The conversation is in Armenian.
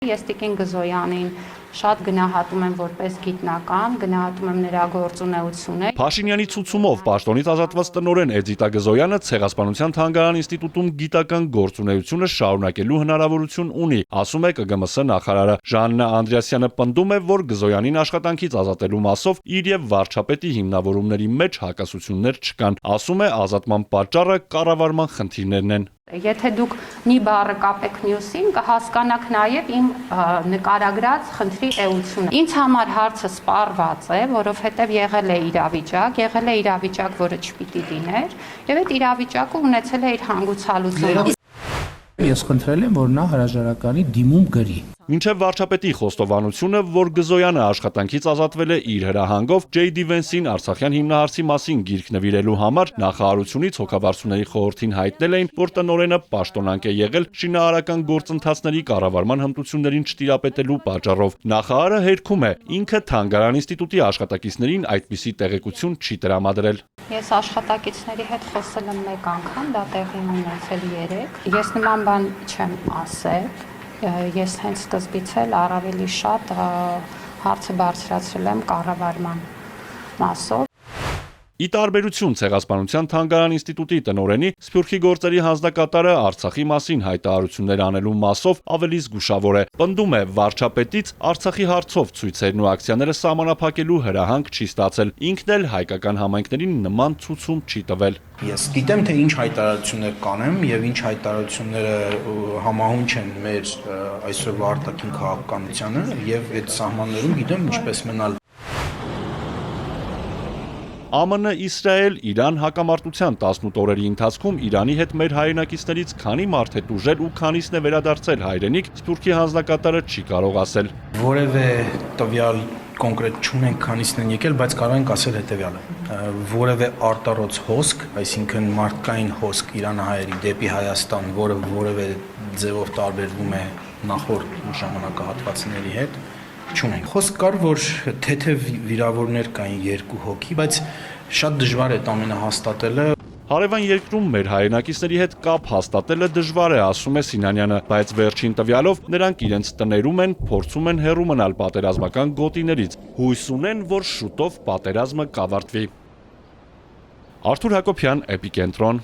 Ես Տիկին Գզոյանին շատ գնահատում եմ որպես գիտնական, գնահատում եմ նրա գործունեությունը։ Փաշինյանի ցուցումով պաշտոնից ազատված տնօրեն Էդիտա Գզոյանը Ցեղասպանության թանգարան ինստիտուտում գիտական գործունեությունը շարունակելու հնարավորություն ունի, ասում է ԿԳՄՍ նախարարը։ Ժաննա Անդրեասյանը պնդում է, որ Գզոյանին աշխատանքից ազատելու մասով իր եւ վարչապետի հիմնավորումների մեջ հակասություններ չկան։ Ասում է, ազատման պատճառը կառավարման խնդիրներն են։ Եթե դուք մի բառը կապեք մյուսին, կհասկանաք նաև իմ նկարագրած խնդրի էությունը։ Ինձ համար հարցը սպառված է, որովհետև եղել է իրավիճակ, որը չպիտի լիներ, եւ այդ իրավիճակը ունեցել է իր հանգուցալուծումը։ Ես խնդրել եմ, որ նա հրաժարականի դիմում գրի։ Մինչև վարչապետի խոստովանությունը, որ Գզոյանը աշխատանքից ազատվել է իր հրահանգով, J.D. Vance-ին Արցախյան հիմնահարցի մասին գիրք նվիրելու համար նախարարությունից հոգաբարձուների խորհրդին հայտնել էին, որ տնօրենը պաշտոնանկ է եղել շինարարական գործընթացների կառավարման հմտություններին չտիրապետելու պատճառով։ Նախարարը հերքում է, ինքը Թանգարան ինստիտուտի աշխատակիցներին այդպիսի տեղեկություն չի տրամադրել։ Ես աշխատակիցների հետ խոսել եմ մեկ անգամ, դա տեղի ունեցել 3։ Ես նման բան չեմ ասել։ Ես հենց սկզբից էլ առավելի շատ հարցը բարձրացրել եմ կառավարման մասով։ Ի տարբերություն Ցեղասպանության թանգարան ինստիտուտի տնօրենի, Սփյուռքի գործերի հանձնակատարը Արցախի մասին հայտարարություններ անելու մասով ավելի զգուշավոր է։ Պնդում է, վարչապետից Արցախի հարցով ցույցերն ու ակցիաները սահմանափակելու հրահանգ չի ստացել։ Ինքն էլ հայկական համայնքներին նման ցուցում չի տվել։ Ես գիտեմ, թե ինչ հայտարարություններ կանեմ եւ ինչ հայտարարությունները համահունչ են մեր այսօրվա արտաքին քաղաքականությանը եւ այդ սահմաններում գիտեմ ինչպես մնալ։ ԱՄՆ, Իսրայել, Իրան հակամարտության 18 օրերի ընթացքում Իրանի հետ մեր հայրենակիցներից քանի մարդ է տուժել ու քանիսն է վերադարձել հայրենիք, Սփյուռքի հանձնակատարը չի կարող ասել։ Որևէ տվյալ կոնկրետ չունենք, քանիսն են եկել, բայց կարող ենք ասել հետեւյալը. որևէ արտառոց հոսք, այսինքն մարդկային հոսք իրանահայերի դեպի Հայաստան, որը որևէ ձևով տարբերվում է նախորդ ժամանակահատվածների հետ, չունենք։ Խոսք կար, որ թեթև վիրավորներ կային 2 հոգի, բայց շատ դժվար է ամենը հաստատելը։ Հարևան երկրում մեր հայրենակիցների հետ կապ հաստատելը դժվար է, ասում է Սինանյանը, բայց վերջին տվյալով նրանք իրենց տներում են, փորձում են հեռու մնալ պատերազմական գոտիներից, հույս ունեն, որ շուտով պատերազմը կավարտվի։ Արթուր Հակոբյան, Էպիկենտրոն։